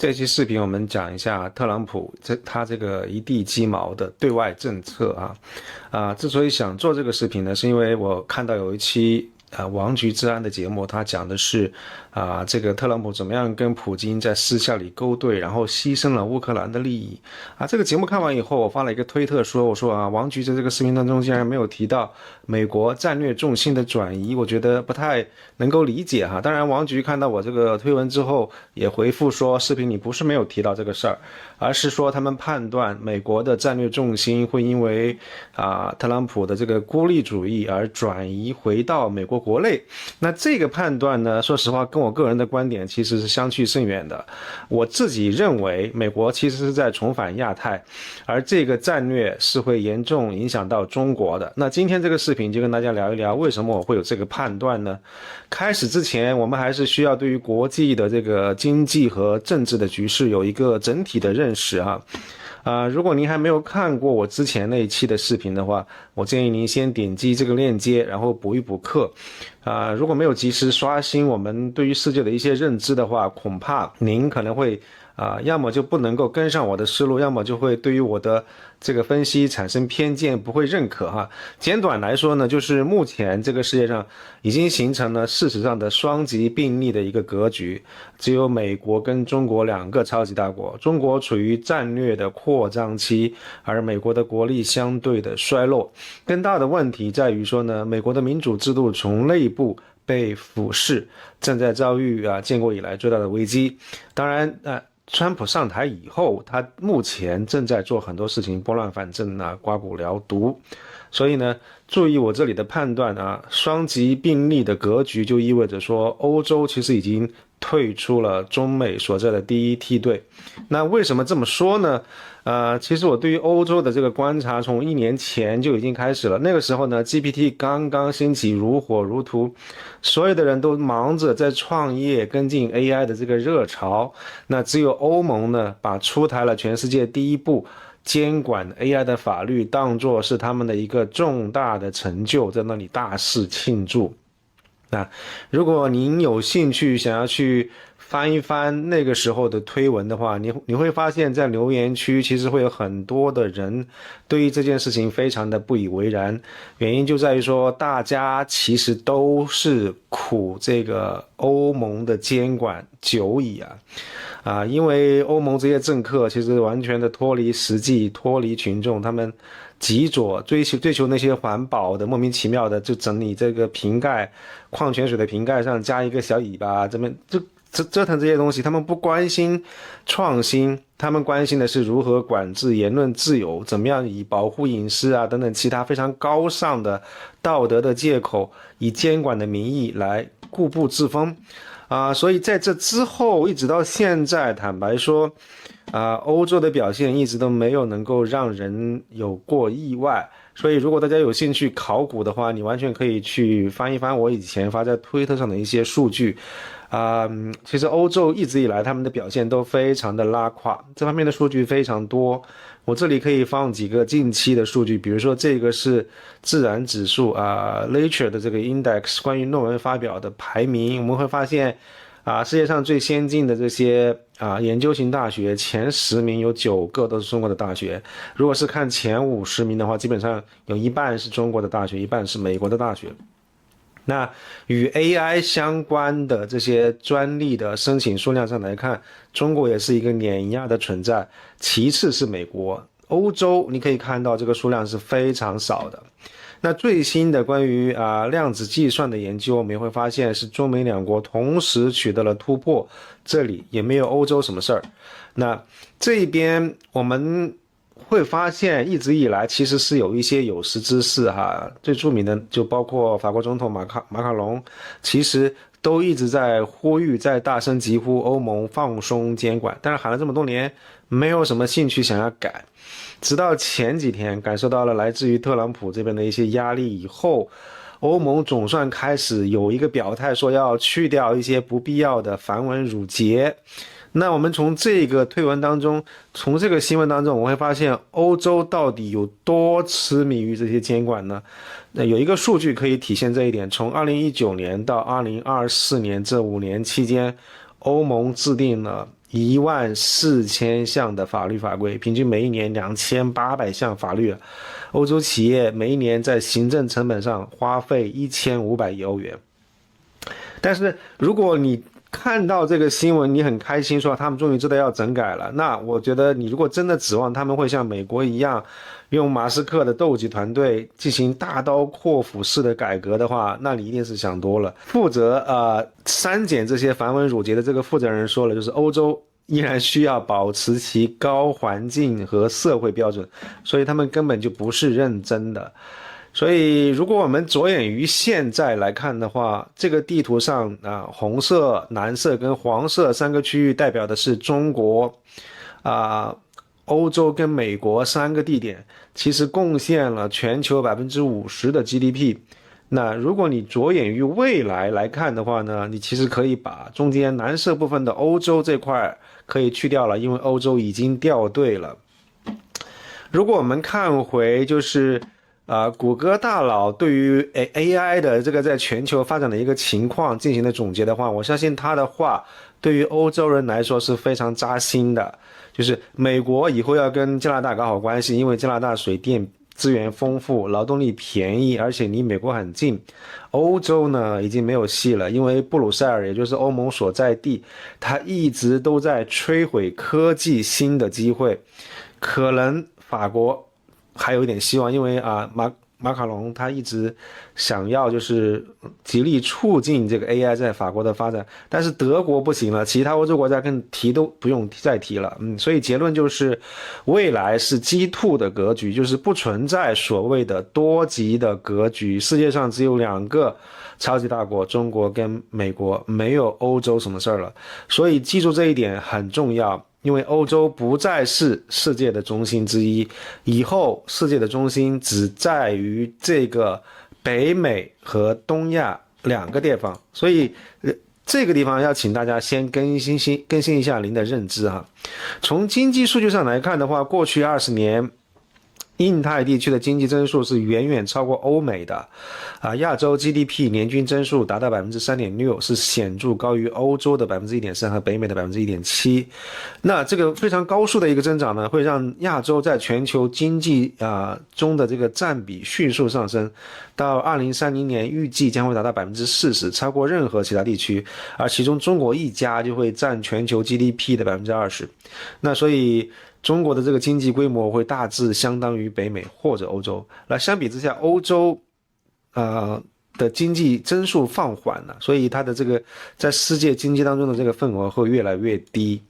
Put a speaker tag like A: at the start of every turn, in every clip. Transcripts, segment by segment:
A: 这期视频我们讲一下特朗普他这个一地鸡毛的对外政策之所以想做这个视频呢，是因为我看到有一期王局之安的节目，他讲的是这个特朗普怎么样跟普京在私下里勾兑，然后牺牲了乌克兰的利益这个节目看完以后，我发了一个推特说，我说王局在这个视频当中竟然没有提到美国战略重心的转移，我觉得不太能够理解当然，王局看到我这个推文之后，也回复说，视频里不是没有提到这个事儿，而是说他们判断美国的战略重心会因为特朗普的这个孤立主义而转移回到美国国内。那这个判断呢，说实话跟我个人的观点其实是相去甚远的。我自己认为美国其实是在重返亚太，而这个战略是会严重影响到中国的。那今天这个视频就跟大家聊一聊为什么我会有这个判断呢？开始之前，我们还是需要对于国际的这个经济和政治的局势有一个整体的认识如果您还没有看过我之前那一期的视频的话，我建议您先点击这个链接，然后补一补课。如果没有及时刷新我们对于世界的一些认知的话，恐怕您可能会要么就不能够跟上我的思路，要么就会对于我的这个分析产生偏见，不会认可简短来说呢，就是目前这个世界上已经形成了事实上的双极并立的一个格局，只有美国跟中国两个超级大国，中国处于战略的扩张期，而美国的国力相对的衰落。更大的问题在于说呢，美国的民主制度从内部被腐蚀，正在遭遇建国以来最大的危机。当然川普上台以后，他目前正在做很多事情，拨乱反正刮骨疗毒。所以呢，注意我这里的判断双极并立的格局就意味着说，欧洲其实已经退出了中美所在的第一梯队。那为什么这么说呢？其实我对于欧洲的这个观察从1年前就已经开始了。那个时候呢 GPT 刚刚兴起，如火如荼，所有的人都忙着在创业跟进 AI 的这个热潮。那只有欧盟呢，把出台了全世界第一部监管 AI 的法律当作是他们的一个重大的成就，在那里大肆庆祝。如果您有兴趣想要去翻一翻那个时候的推文的话，你会发现在留言区其实会有很多的人对于这件事情非常的不以为然，原因就在于说大家其实都是苦这个欧盟的监管久矣因为欧盟这些政客其实完全的脱离实际，脱离群众，他们极左追求那些环保的，莫名其妙的就整理这个瓶盖，矿泉水的瓶盖上加一个小尾巴，这么就折腾这些东西，他们不关心创新，他们关心的是如何管制言论自由，怎么样以保护隐私等等其他非常高尚的道德的借口，以监管的名义来固步自封所以在这之后一直到现在，坦白说欧洲的表现一直都没有能够让人有过意外。所以如果大家有兴趣考古的话，你完全可以去翻一翻我以前发在推特上的一些数据其实欧洲一直以来他们的表现都非常的拉胯，这方面的数据非常多。我这里可以放几个近期的数据，比如说这个是自然指数Nature 的这个 index 关于论文发表的排名，我们会发现世界上最先进的这些研究型大学前10名有9个都是中国的大学，如果是看前50名的话，基本上有一半是中国的大学，一半是美国的大学。那与 AI 相关的这些专利的申请数量上来看，中国也是一个碾压的存在，其次是美国。欧洲你可以看到这个数量是非常少的。那最新的关于量子计算的研究，我们也会发现是中美两国同时取得了突破，这里也没有欧洲什么事儿。那这边我们会发现一直以来其实是有一些有识之士最著名的就包括法国总统马卡龙，其实都一直在呼吁，在大声疾呼欧盟放松监管，但是喊了这么多年没有什么兴趣想要改，直到前几天感受到了来自于特朗普这边的一些压力以后，欧盟总算开始有一个表态，说要去掉一些不必要的繁文缛节。那我们从这个推文当中，从这个新闻当中，我会发现欧洲到底有多痴迷于这些监管呢？那有一个数据可以体现这一点，从2019年到2024年这5年期间，欧盟制定了14000项的法律法规，平均每一年2800项法律。欧洲企业每一年在行政成本上花费1500亿欧元。但是如果你看到这个新闻，你很开心说他们终于知道要整改了，那我觉得你如果真的指望他们会像美国一样用马斯克的斗鸡团队进行大刀阔斧式的改革的话，那你一定是想多了。负责删减这些繁文缛节的这个负责人说了，就是欧洲依然需要保持其高环境和社会标准，所以他们根本就不是认真的。所以如果我们着眼于现在来看的话，这个地图上红色、蓝色跟黄色3个区域代表的是中国、欧洲跟美国3个地点，其实贡献了全球50%的 GDP。那如果你着眼于未来来看的话呢，你其实可以把中间蓝色部分的欧洲这块可以去掉了，因为欧洲已经掉队了。如果我们看回就是谷歌大佬对于 AI 的这个在全球发展的一个情况进行的总结的话，我相信他的话对于欧洲人来说是非常扎心的。就是美国以后要跟加拿大搞好关系，因为加拿大水电资源丰富，劳动力便宜，而且离美国很近。欧洲呢已经没有戏了，因为布鲁塞尔也就是欧盟所在地，它一直都在摧毁科技新的机会。可能法国还有一点希望，因为马卡龙他一直想要就是极力促进这个 AI 在法国的发展，但是德国不行了，其他欧洲国家更提都不用再提了。所以结论就是未来是 G2 的格局，就是不存在所谓的多极的格局，世界上只有2个超级大国，中国跟美国，没有欧洲什么事儿了。所以记住这一点很重要，因为欧洲不再是世界的中心之一，以后世界的中心只在于这个北美和东亚2个地方。所以这个地方要请大家先更新一下您的认知哈。从经济数据上来看的话，过去20年印太地区的经济增速是远远超过欧美的，亚洲 GDP 年均增速达到 3.6%， 是显著高于欧洲的 1.3% 和北美的 1.7%。那这个非常高速的一个增长呢，会让亚洲在全球经济中的这个占比迅速上升，到2030年预计将会达到 40%， 超过任何其他地区，而其中中国一家就会占全球 GDP 的 20%。那所以中国的这个经济规模会大致相当于北美或者欧洲。那相比之下，欧洲的经济增速放缓了，所以它的这个在世界经济当中的这个份额会越来越低。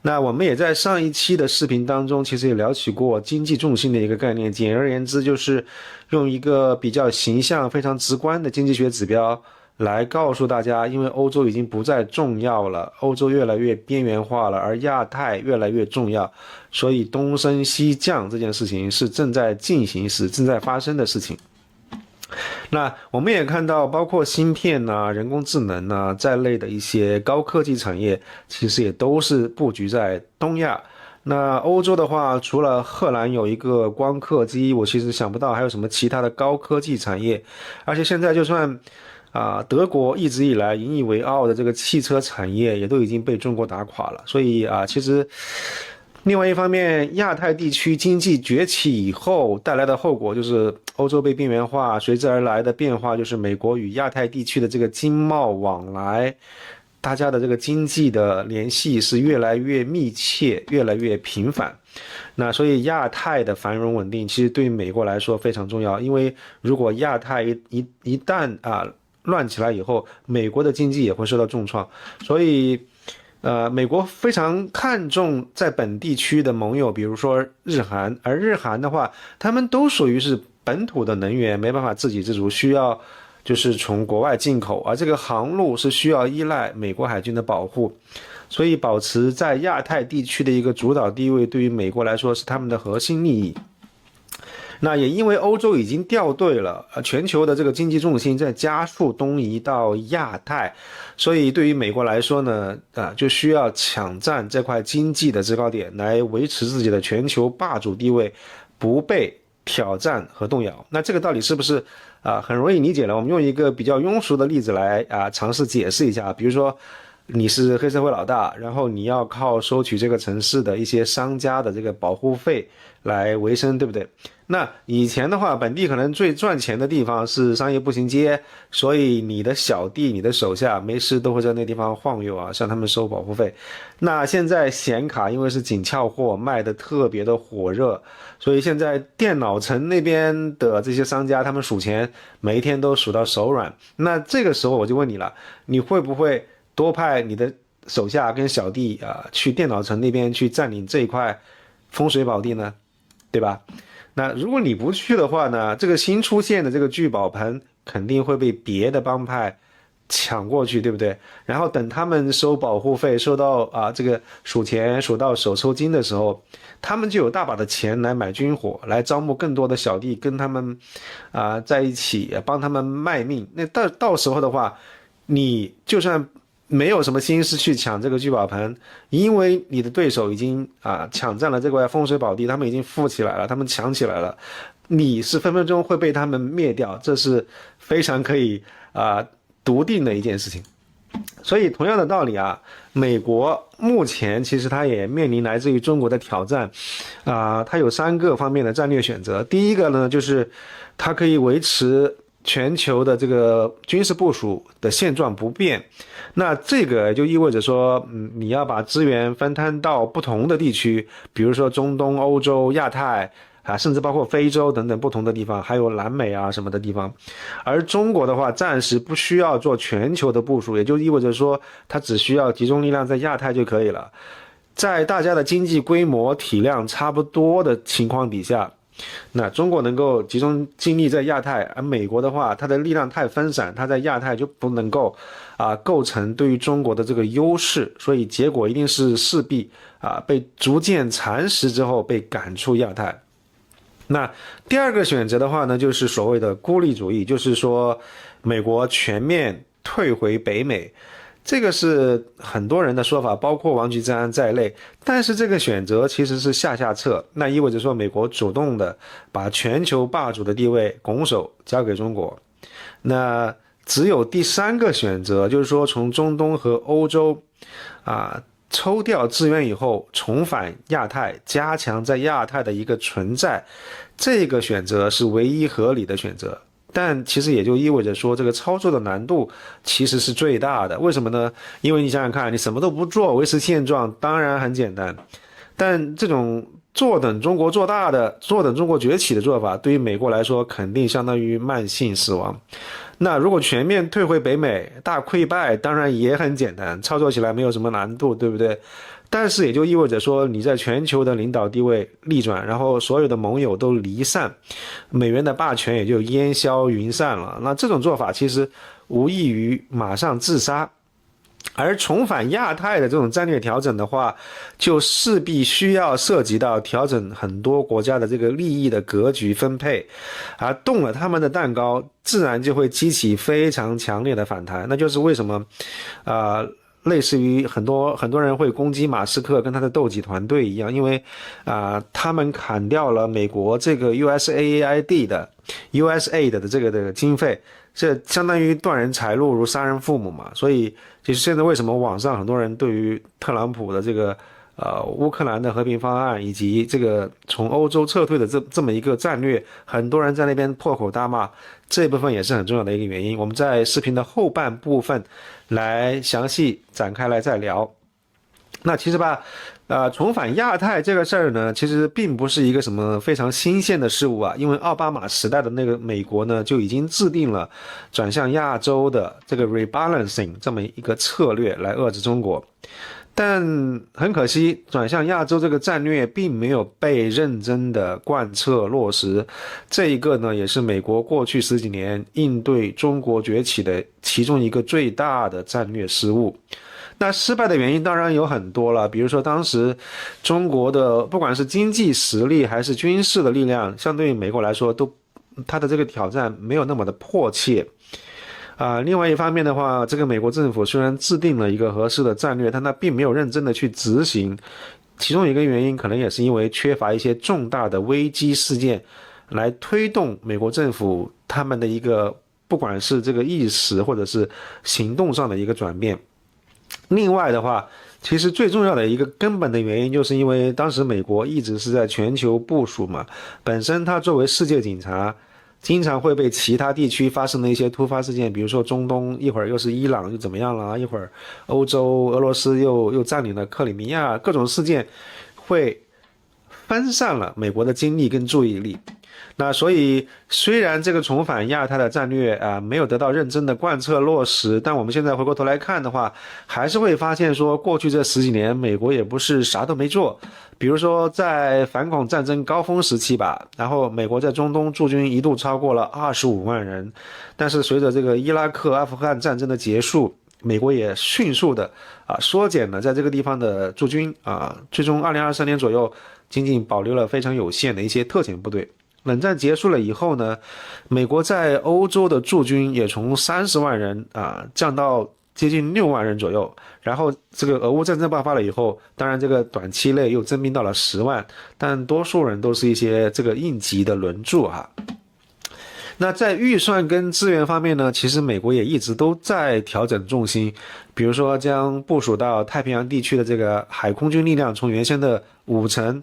A: 那我们也在上一期的视频当中其实也聊起过经济重心的一个概念，简而言之就是用一个比较形象非常直观的经济学指标来告诉大家，因为欧洲已经不再重要了，欧洲越来越边缘化了，而亚太越来越重要，所以东升西降这件事情是正在进行时正在发生的事情。那我们也看到包括芯片人工智能在内的一些高科技产业其实也都是布局在东亚。那欧洲的话，除了荷兰有一个光刻机，我其实想不到还有什么其他的高科技产业。而且现在就算德国一直以来引以为傲的这个汽车产业也都已经被中国打垮了。所以其实另外一方面，亚太地区经济崛起以后带来的后果就是欧洲被边缘化，随之而来的变化就是美国与亚太地区的这个经贸往来，大家的这个经济的联系是越来越密切，越来越频繁。那所以亚太的繁荣稳定其实对于美国来说非常重要，因为如果亚太一旦乱起来以后，美国的经济也会受到重创。所以美国非常看重在本地区的盟友，比如说日韩，而日韩的话，他们都属于是本土的能源没办法自给自足，需要就是从国外进口，而这个航路是需要依赖美国海军的保护。所以保持在亚太地区的一个主导地位，对于美国来说是他们的核心利益。那也因为欧洲已经掉队了，全球的这个经济重心在加速东移到亚太，所以对于美国来说呢，就需要抢占这块经济的制高点，来维持自己的全球霸主地位，不被挑战和动摇。那这个道理是不是很容易理解了？我们用一个比较庸俗的例子来尝试解释一下，比如说你是黑社会老大，然后你要靠收取这个城市的一些商家的这个保护费来维生，对不对？那以前的话，本地可能最赚钱的地方是商业步行街，所以你的小弟、你的手下没事都会在那地方晃悠啊，向他们收保护费。那现在显卡因为是紧俏货，卖的特别的火热，所以现在电脑城那边的这些商家，他们数钱，每一天都数到手软。那这个时候我就问你了，你会不会多派你的手下跟小弟去电脑城那边去占领这一块风水宝地呢？对吧？那如果你不去的话呢，这个新出现的这个聚宝盆肯定会被别的帮派抢过去，对不对？然后等他们收保护费，收到这个数钱数到手抽筋的时候，他们就有大把的钱来买军火，来招募更多的小弟跟他们在一起帮他们卖命。那到时候的话，你就算没有什么心思去抢这个聚宝盆，因为你的对手已经抢占了这块风水宝地，他们已经富起来了，他们强起来了，你是分分钟会被他们灭掉，这是非常可以笃定的一件事情。所以同样的道理美国目前其实它也面临来自于中国的挑战，它有3个方面的战略选择。第一个呢，就是它可以维持全球的这个军事部署的现状不变，那这个就意味着说，你要把资源分摊到不同的地区，比如说中东、欧洲、亚太甚至包括非洲等等不同的地方，还有南美什么的地方。而中国的话，暂时不需要做全球的部署，也就意味着说，它只需要集中力量在亚太就可以了。在大家的经济规模体量差不多的情况底下，那中国能够集中精力在亚太，而美国的话，它的力量太分散，它在亚太就不能够构成对于中国的这个优势，所以结果一定是势必被逐渐蚕食之后被赶出亚太。那第二个选择的话呢，就是所谓的孤立主义，就是说美国全面退回北美。这个是很多人的说法，包括王岐之安在内，但是这个选择其实是下策，那意味着说美国主动的把全球霸主的地位拱手交给中国。那只有第3个选择，就是说从中东和欧洲抽调资源以后，重返亚太，加强在亚太的一个存在，这个选择是唯一合理的选择。但其实也就意味着说，这个操作的难度其实是最大的。为什么呢？因为你想想看，你什么都不做，维持现状，当然很简单。但这种坐等中国做大的、坐等中国崛起的做法，对于美国来说，肯定相当于慢性死亡。那如果全面退回北美，大溃败，当然也很简单，操作起来没有什么难度，对不对？但是也就意味着说，你在全球的领导地位逆转，然后所有的盟友都离散，美元的霸权也就烟消云散了。那这种做法其实无异于马上自杀。而重返亚太的这种战略调整的话，就势必需要涉及到调整很多国家的这个利益的格局分配，而动了他们的蛋糕，自然就会激起非常强烈的反弹。那就是为什么类似于很多人会攻击马斯克跟他的斗鸡团队一样，因为他们砍掉了美国这个 USAID 的 USAID 的这个的经费，这相当于断人财路如杀人父母嘛。所以其实现在为什么网上很多人对于特朗普的这个乌克兰的和平方案以及这个从欧洲撤退的这么一个战略，很多人在那边破口大骂，这一部分也是很重要的一个原因。我们在视频的后半部分来详细展开来再聊。那其实吧，重返亚太这个事儿呢，其实并不是一个什么非常新鲜的事物因为奥巴马时代的那个美国呢，就已经制定了转向亚洲的这个 rebalancing 这么一个策略来遏制中国。但很可惜，转向亚洲这个战略并没有被认真的贯彻落实，这一个呢，也是美国过去10几年应对中国崛起的其中一个最大的战略失误。那失败的原因当然有很多了，比如说当时中国的不管是经济实力还是军事的力量，相对于美国来说，它的这个挑战没有那么的迫切。另外一方面的话，这个美国政府虽然制定了一个合适的战略，但它并没有认真的去执行。其中一个原因可能也是因为缺乏一些重大的危机事件来推动美国政府他们的一个不管是这个意识或者是行动上的一个转变。另外的话，其实最重要的一个根本的原因，就是因为当时美国一直是在全球部署嘛，本身它作为世界警察，经常会被其他地区发生的一些突发事件，比如说中东，一会儿又是伊朗又怎么样了，一会儿欧洲俄罗斯又占领了克里米亚，各种事件会分散了美国的精力跟注意力。那所以，虽然这个重返亚太的战略没有得到认真的贯彻落实，但我们现在回过头来看的话，还是会发现说，过去这十几年，美国也不是啥都没做。比如说，在反恐战争高峰时期吧，然后美国在中东驻军一度超过了25万人，但是随着这个伊拉克、阿富汗战争的结束，美国也迅速的缩减了在这个地方的驻军最终2023年左右，仅仅保留了非常有限的一些特遣部队。冷战结束了以后呢，美国在欧洲的驻军也从30万人降到接近6万人左右。然后这个俄乌战争爆发了以后，当然这个短期内又增兵到了10万，但多数人都是一些这个应急的轮驻那在预算跟资源方面呢，其实美国也一直都在调整重心，比如说将部署到太平洋地区的这个海空军力量从原先的5成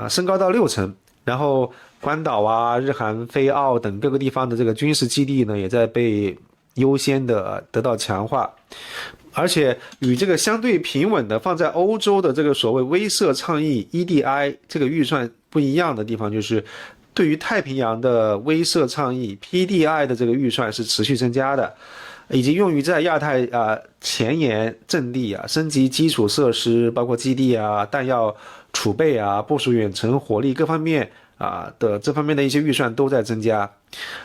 A: 升高到6成，然后关岛日韩菲澳等各个地方的这个军事基地呢，也在被优先的得到强化。而且与这个相对平稳的放在欧洲的这个所谓威慑倡议 EDI 这个预算不一样的地方，就是对于太平洋的威慑倡议 PDI 的这个预算是持续增加的，以及用于在亚太前沿阵地升级基础设施，包括基地弹药储备部署远程火力各方面的这方面的一些预算都在增加。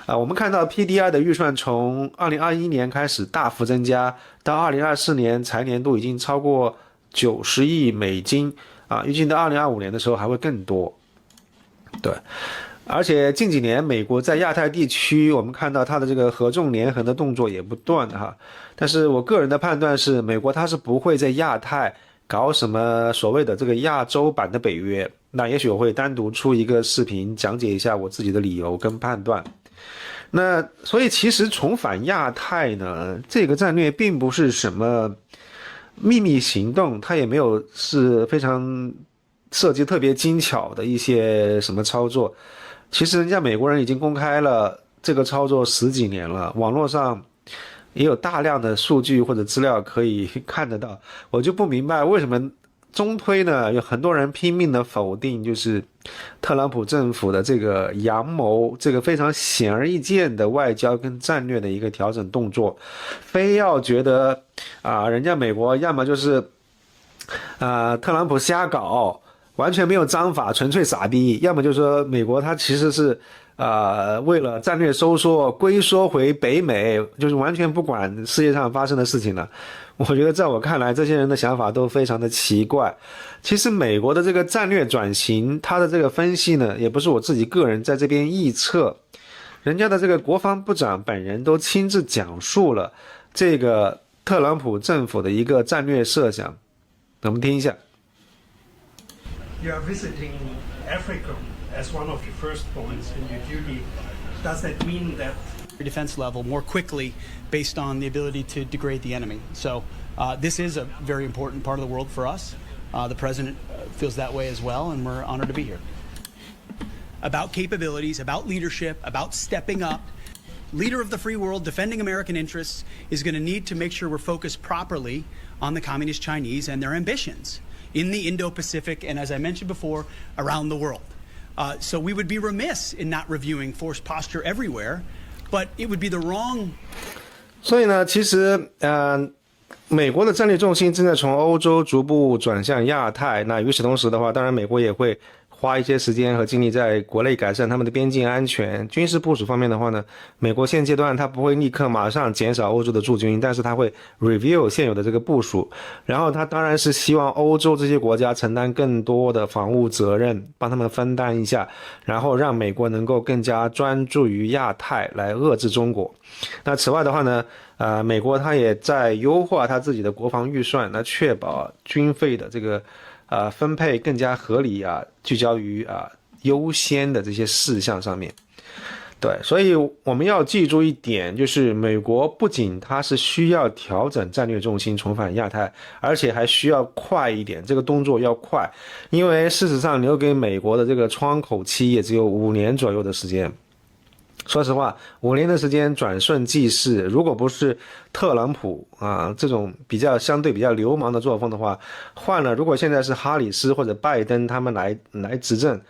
A: 我们看到 PDI 的预算从2021年开始大幅增加，到2024年财年度已经超过90亿美金预计到2025年的时候还会更多。对，而且近几年美国在亚太地区，我们看到它的这个合纵连横的动作也不断但是我个人的判断是，美国它是不会在亚太搞什么所谓的这个亚洲版的北约。那也许我会单独出一个视频讲解一下我自己的理由跟判断。那所以其实重返亚太呢，这个战略并不是什么秘密行动，它也没有是非常设计特别精巧的一些什么操作。其实人家美国人已经公开了这个操作10几年了，网络上也有大量的数据或者资料可以看得到。我就不明白为什么中推呢，有很多人拼命的否定，就是特朗普政府的这个阳谋，这个非常显而易见的外交跟战略的一个调整动作，非要觉得人家美国要么就是特朗普瞎搞，完全没有章法，纯粹傻逼，要么就是说美国它其实是为了战略收缩龟缩回北美，就是完全不管世界上发生的事情了。我觉得在我看来，这些人的想法都非常的奇怪。其实美国的这个战略转型，它的这个分析呢，也不是我自己个人在这边臆测，人家的这个国防部长本人都亲自讲述了这个特朗普政府的一个战略设想。我们听一下。
B: You are visiting Africa as one of your first points in your duty. Does that mean that
C: defense level more quickly based on the ability to degrade the enemy? So this is a very important part of the world for us. The president feels that way as well, and we're honored to be here. About capabilities, about leadership, about stepping up. Leader of the free world, defending American interests, is going to need to make sure we're focused properly on the Communist Chinese and their ambitions in the Indo-Pacific and, as I mentioned before, around the world. So we would be remiss in not reviewing force posture everywhere, but it would be the wrong.
A: 所以呢，其实美国的战略重心正在从欧洲逐步转向亚太。那与此同时的话，当然美国也会花一些时间和精力在国内改善他们的边境安全。军事部署方面的话呢，美国现阶段它不会立刻马上减少欧洲的驻军，但是它会 review 现有的这个部署，然后它当然是希望欧洲这些国家承担更多的防务责任，帮他们分担一下，然后让美国能够更加专注于亚太来遏制中国。那此外的话呢，美国它也在优化它自己的国防预算，来确保军费的这个分配更加合理聚焦于优先的这些事项上面。对，所以我们要记住一点，就是美国不仅它是需要调整战略重心重返亚太，而且还需要快一点，这个动作要快，因为事实上留给美国的这个窗口期也只有5年左右的时间。说实话，5年的时间转瞬即逝，如果不是特朗普这种相对比较流氓的作风的话，换了如果现在是哈里斯或者拜登他们来执政，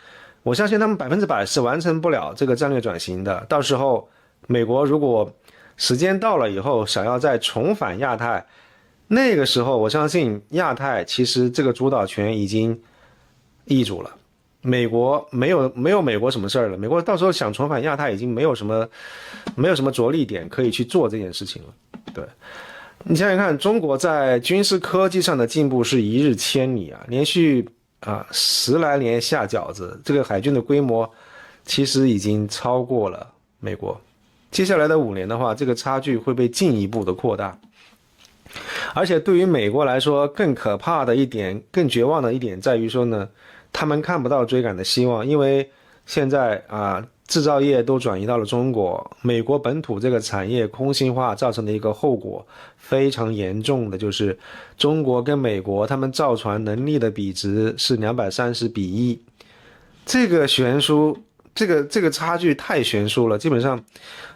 A: 我相信他们100%是完成不了这个战略转型的。到时候美国如果时间到了以后想要再重返亚太，那个时候我相信亚太其实这个主导权已经易主了。美国没有美国什么事儿了，美国到时候想重返亚太已经没有什么着力点可以去做这件事情了。对，你想想看，中国在军事科技上的进步是一日千里连续10来年下饺子，这个海军的规模其实已经超过了美国。接下来的5年的话，这个差距会被进一步的扩大。而且对于美国来说，更可怕的一点，更绝望的一点在于说呢，他们看不到追赶的希望，因为现在制造业都转移到了中国，美国本土这个产业空心化造成的一个后果非常严重的就是中国跟美国他们造船能力的比值是230:1，这个悬殊，这个差距太悬殊了，基本上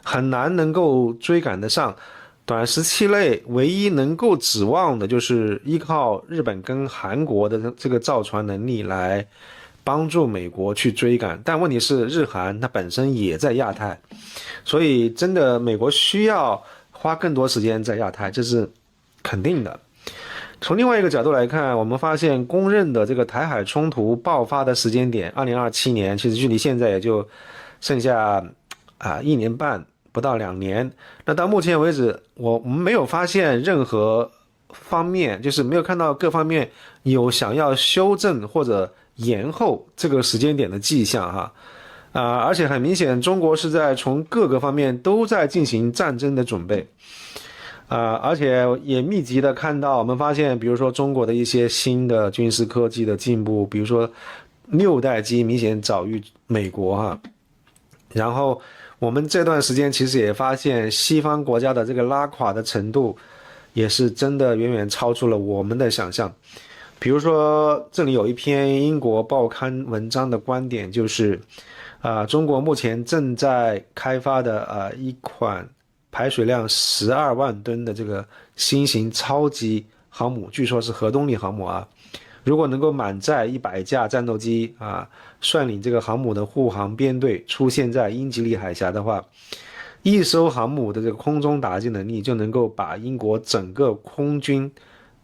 A: 很难能够追赶得上。短时期内唯一能够指望的就是依靠日本跟韩国的这个造船能力来帮助美国去追赶，但问题是日韩它本身也在亚太，所以真的美国需要花更多时间在亚太，这是肯定的。从另外一个角度来看，我们发现公认的这个台海冲突爆发的时间点2027年，其实距离现在也就剩下1年半不到2年。那到目前为止，我们没有发现任何方面，就是没有看到各方面有想要修正或者延后这个时间点的迹象而且很明显，中国是在从各个方面都在进行战争的准备而且也密集的看到，我们发现比如说中国的一些新的军事科技的进步，比如说6代机明显早于美国然后我们这段时间其实也发现西方国家的这个拉垮的程度也是真的远远超出了我们的想象。比如说这里有一篇英国报刊文章的观点，就是中国目前正在开发的一款排水量12万吨的这个新型超级航母，据说是核动力航母如果能够满载100架战斗机率领这个航母的护航编队出现在英吉利海峡的话，一艘航母的这个空中打击能力就能够把英国整个空军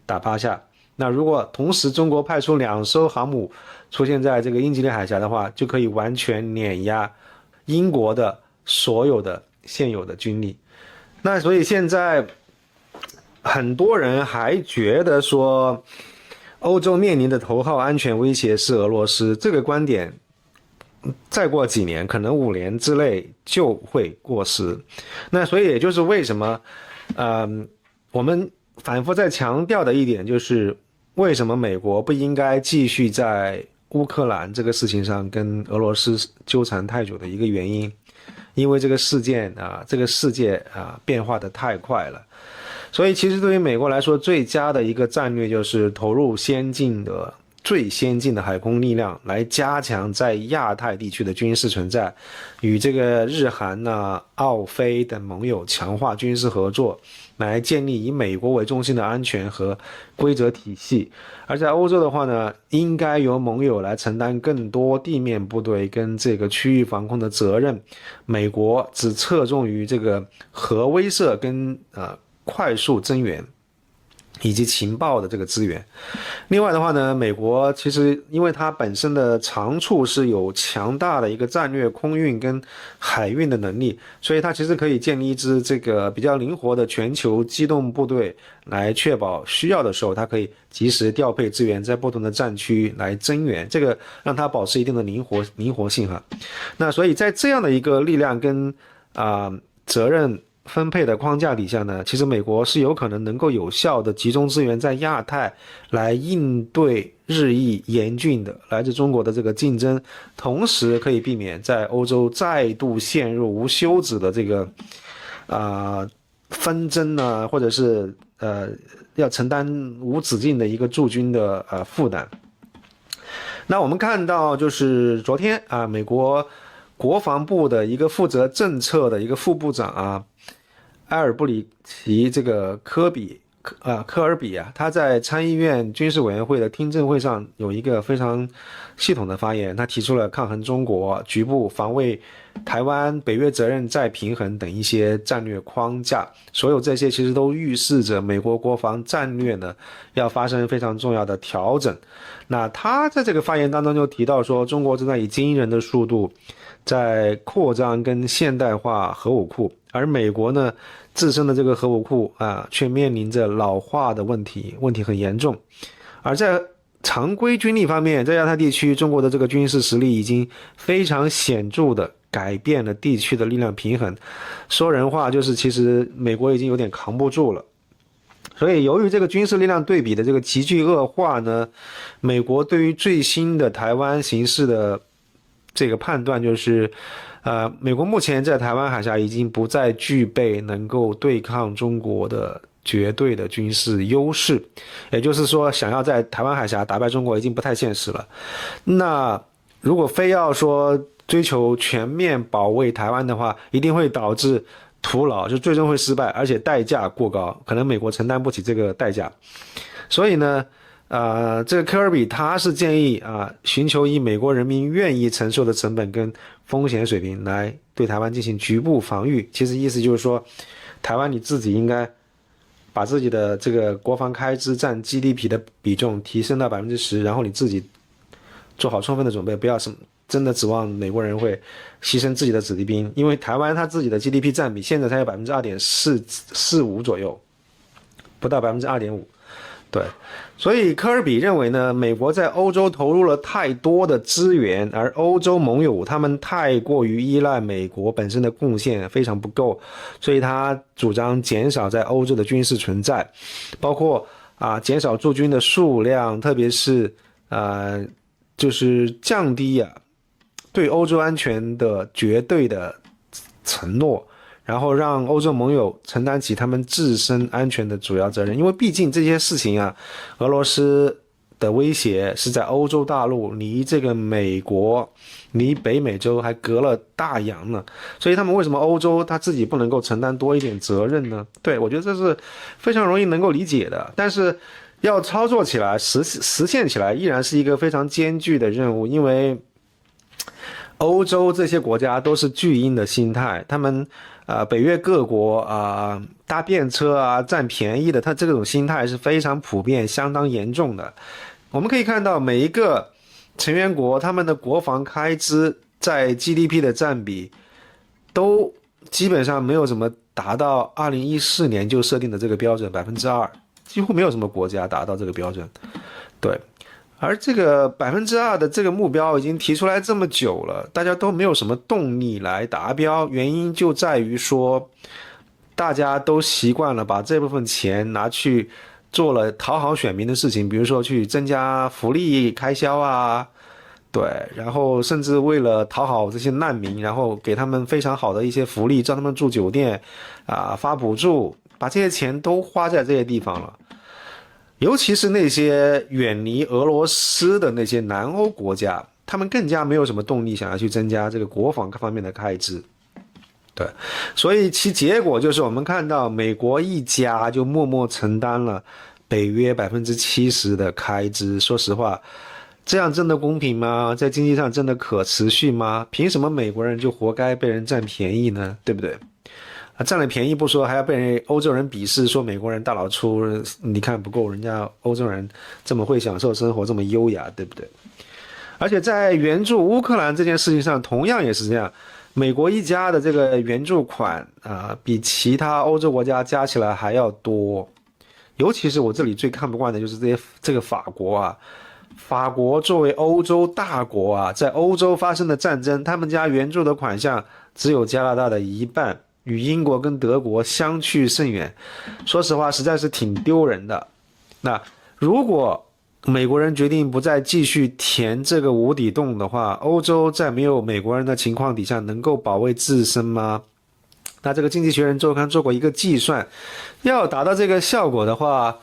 A: 打趴下。那如果同时中国派出2艘航母出现在这个英吉利海峡的话，就可以完全碾压英国的所有的现有的军力。那所以现在很多人还觉得说欧洲面临的头号安全威胁是俄罗斯，这个观点再过几年，可能5年之内就会过时。那所以也就是为什么我们反复在强调的一点，就是为什么美国不应该继续在乌克兰这个事情上跟俄罗斯纠缠太久的一个原因。因为这个事件这个世界变化的太快了，所以其实对于美国来说，最佳的一个战略就是投入最先进的海空力量，来加强在亚太地区的军事存在，与这个日韩澳非等盟友强化军事合作，来建立以美国为中心的安全和规则体系。而在欧洲的话呢，应该由盟友来承担更多地面部队跟这个区域防空的责任，美国只侧重于这个核威慑跟快速增援以及情报的这个资源。另外的话呢，美国其实因为它本身的长处是有强大的一个战略空运跟海运的能力，所以它其实可以建立一支这个比较灵活的全球机动部队，来确保需要的时候它可以及时调配资源，在不同的战区来增援，这个让它保持一定的灵活性那所以在这样的一个力量跟责任分配的框架底下呢，其实美国是有可能能够有效的集中资源在亚太，来应对日益严峻的来自中国的这个竞争，同时可以避免在欧洲再度陷入无休止的这个纷争呢，或者是要承担无止境的一个驻军的负担。那我们看到就是昨天美国国防部的一个负责政策的一个副部长埃尔布里奇这个科尔比他在参议院军事委员会的听证会上有一个非常系统的发言，他提出了抗衡中国、局部防卫台湾、北约责任再平衡等一些战略框架，所有这些其实都预示着美国国防战略呢要发生非常重要的调整。那他在这个发言当中就提到说，中国正在以惊人的速度在扩张跟现代化核武库，而美国呢自身的这个核武库却面临着老化的问题很严重。而在常规军力方面，在亚太地区，中国的这个军事实力已经非常显著的改变了地区的力量平衡。说人话就是，其实美国已经有点扛不住了。所以由于这个军事力量对比的这个急剧恶化呢，美国对于最新的台湾形势的这个判断就是，美国目前在台湾海峡已经不再具备能够对抗中国的绝对的军事优势，也就是说，想要在台湾海峡打败中国已经不太现实了。那如果非要说追求全面保卫台湾的话，一定会导致徒劳，就最终会失败，而且代价过高，可能美国承担不起这个代价。所以呢，这个科尔比他是建议寻求以美国人民愿意承受的成本跟风险水平来对台湾进行局部防御。其实意思就是说，台湾你自己应该把自己的这个国防开支占 GDP 的比重提升到 10%， 然后你自己做好充分的准备，不要真的指望美国人会牺牲自己的子弟兵，因为台湾他自己的 GDP 占比现在才有 2.45% 左右，不到 2.5%。对，所以科尔比认为呢，美国在欧洲投入了太多的资源，而欧洲盟友他们太过于依赖美国本身的贡献非常不够，所以他主张减少在欧洲的军事存在，包括减少驻军的数量，特别是就是降低对欧洲安全的绝对的承诺，然后让欧洲盟友承担起他们自身安全的主要责任。因为毕竟这些事情俄罗斯的威胁是在欧洲大陆，离这个美国离北美洲还隔了大洋呢，所以他们为什么欧洲他自己不能够承担多一点责任呢？对，我觉得这是非常容易能够理解的，但是要操作起来实现起来依然是一个非常艰巨的任务。因为欧洲这些国家都是巨婴的心态，他们北约各国搭便车占便宜的，他这种心态是非常普遍相当严重的。我们可以看到每一个成员国他们的国防开支在 GDP 的占比都基本上没有什么达到2014年就设定的这个标准 2%， 几乎没有什么国家达到这个标准。对，而这个 2% 的这个目标已经提出来这么久了，大家都没有什么动力来达标，原因就在于说大家都习惯了把这部分钱拿去做了讨好选民的事情，比如说去增加福利开销对，然后甚至为了讨好这些难民，然后给他们非常好的一些福利，让他们住酒店发补助，把这些钱都花在这些地方了。尤其是那些远离俄罗斯的那些南欧国家，他们更加没有什么动力想要去增加这个国防方面的开支。对，所以其结果就是我们看到美国一家就默默承担了北约 70% 的开支。说实话，这样真的公平吗？在经济上真的可持续吗？凭什么美国人就活该被人占便宜呢？对不对？占了便宜不说，还要被欧洲人鄙视，说美国人大老粗，你看不够人家欧洲人这么会享受生活，这么优雅，对不对？而且在援助乌克兰这件事情上同样也是这样，美国一家的这个援助款比其他欧洲国家加起来还要多。尤其是我这里最看不惯的就是这个法国法国作为欧洲大国在欧洲发生的战争，他们家援助的款项只有加拿大的一半，与英国跟德国相去甚远。说实话实在是挺丢人的。那如果美国人决定不再继续填这个无底洞的话，欧洲在没有美国人的情况底下能够保卫自身吗？那这个《经济学人》周刊做过一个计算，要达到这个效果的话，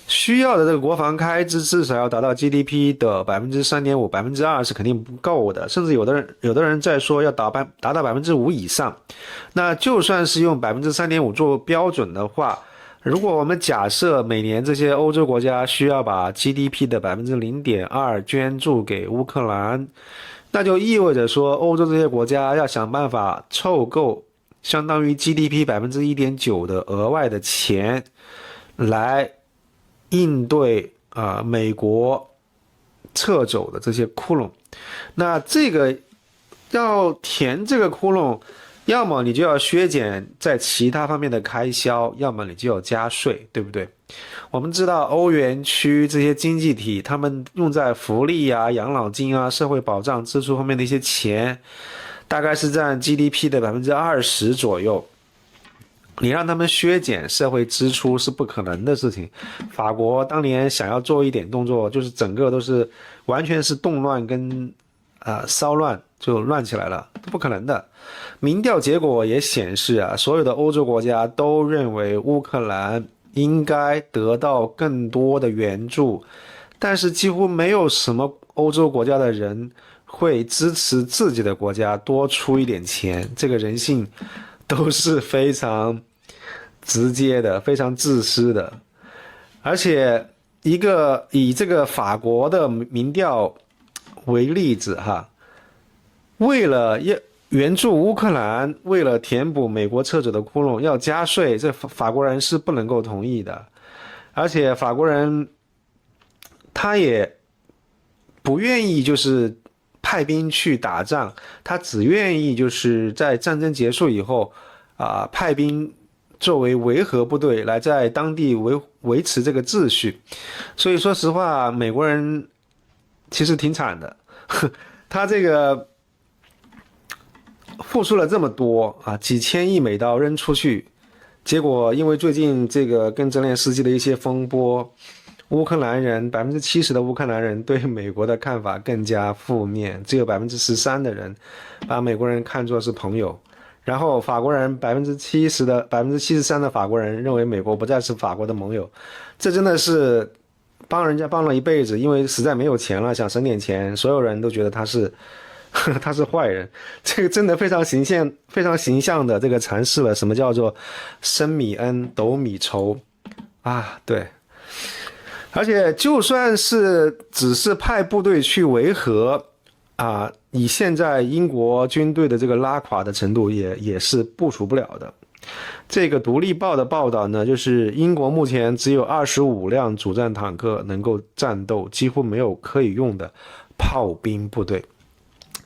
A: 需要的这个国防开支至少要达到 GDP 的3.5%、2%是肯定不够的，甚至有的人在说要达到5%以上。那就算是用3.5%做标准的话，如果我们假设每年这些欧洲国家需要把 GDP 的0.2%捐助给乌克兰，那就意味着说欧洲这些国家要想办法凑够相当于 GDP 1.9%的额外的钱来应对美国撤走的这些窟窿。那这个要填这个窟窿，要么你就要削减在其他方面的开销，要么你就要加税，对不对？我们知道欧元区这些经济体，他们用在福利啊、养老金啊、社会保障支出方面的一些钱，大概是占 GDP 的20%左右。你让他们削减社会支出是不可能的事情。法国当年想要做一点动作，就是整个都是完全是动乱跟骚乱就乱起来了，不可能的。民调结果也显示所有的欧洲国家都认为乌克兰应该得到更多的援助，但是几乎没有什么欧洲国家的人会支持自己的国家多出一点钱。这个人性都是非常直接的，非常自私的。而且以这个法国的民调为例子为了援助乌克兰，为了填补美国撤走的窟窿要加税，这法国人是不能够同意的。而且法国人他也不愿意就是派兵去打仗，他只愿意就是在战争结束以后派兵作为维和部队来在当地维持这个秩序。所以说实话，美国人其实挺惨的，他这个付出了这么多几千亿美刀扔出去，结果因为最近这个跟泽连斯基的一些风波，乌克兰人70%的乌克兰人对美国的看法更加负面，只有13%的人把美国人看作是朋友。然后法国人73%的法国人认为美国不再是法国的盟友。这真的是帮人家帮了一辈子，因为实在没有钱了，想省点钱，所有人都觉得他是坏人。这个真的非常形象的这个阐释了什么叫做升米恩斗米仇对。而且就算是只是派部队去维和以现在英国军队的这个拉垮的程度也是部署不了的。这个独立报的报道呢，就是英国目前只有25辆主战坦克能够战斗，几乎没有可以用的炮兵部队。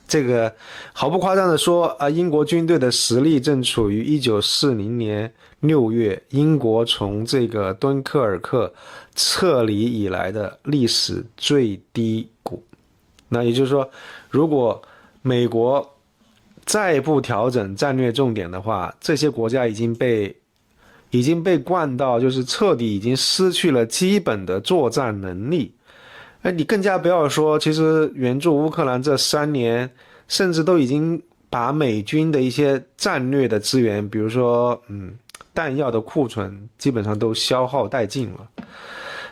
A: 这个毫不夸张的说英国军队的实力正处于1940年6月英国从这个敦刻尔克撤离以来的历史最低谷。那也就是说，如果美国再不调整战略重点的话，这些国家已经被灌到就是彻底已经失去了基本的作战能力。你更加不要说，其实援助乌克兰这3年，甚至都已经把美军的一些战略的资源，比如说弹药的库存，基本上都消耗殆尽了。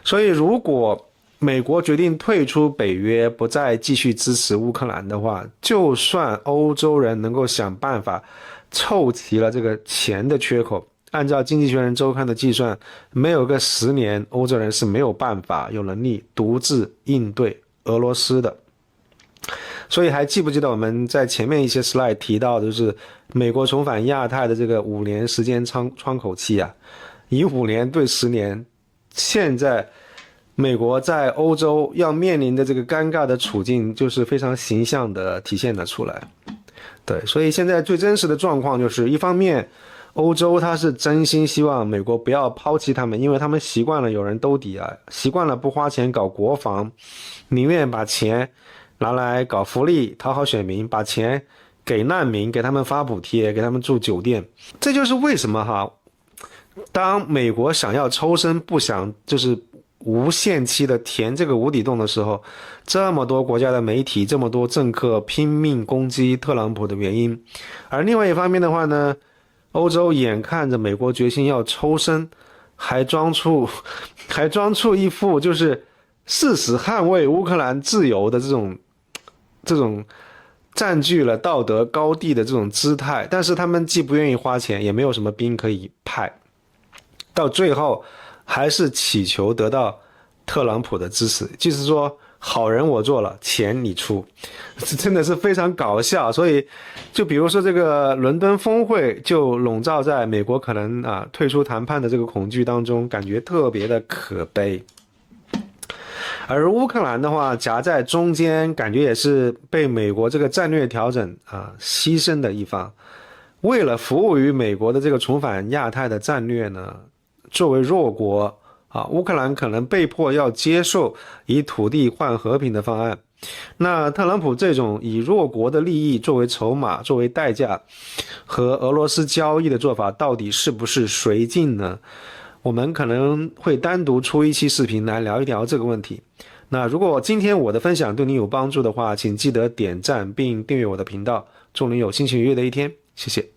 A: 所以如果美国决定退出北约，不再继续支持乌克兰的话，就算欧洲人能够想办法凑齐了这个钱的缺口，按照《经济学人》周刊的计算，没有个10年，欧洲人是没有办法有能力独自应对俄罗斯的。所以还记不记得我们在前面一些 slide 提到的，就是美国重返亚太的这个5年时间窗口期以5年对10年，现在美国在欧洲要面临的这个尴尬的处境，就是非常形象的体现了出来。对，所以现在最真实的状况就是，一方面欧洲他是真心希望美国不要抛弃他们，因为他们习惯了有人兜底习惯了不花钱搞国防，宁愿把钱拿来搞福利讨好选民，把钱给难民，给他们发补贴，给他们住酒店。这就是为什么当美国想要抽身，不想就是无限期的填这个无底洞的时候，这么多国家的媒体，这么多政客拼命攻击特朗普的原因。而另外一方面的话呢，欧洲眼看着美国决心要抽身，还装出一副就是誓死捍卫乌克兰自由的这种占据了道德高地的这种姿态，但是他们既不愿意花钱，也没有什么兵可以派，到最后还是祈求得到特朗普的支持，就是说好人我做了，钱你出，真的是非常搞笑。所以就比如说这个伦敦峰会就笼罩在美国可能退出谈判的这个恐惧当中，感觉特别的可悲。而乌克兰的话夹在中间，感觉也是被美国这个战略调整牺牲的一方。为了服务于美国的这个重返亚太的战略呢，作为弱国乌克兰可能被迫要接受以土地换和平的方案。那特朗普这种以弱国的利益作为筹码、作为代价和俄罗斯交易的做法，到底是不是绥靖呢？我们可能会单独出一期视频来聊一聊这个问题。那如果今天我的分享对你有帮助的话，请记得点赞并订阅我的频道，祝你有心情愉悦的一天，谢谢。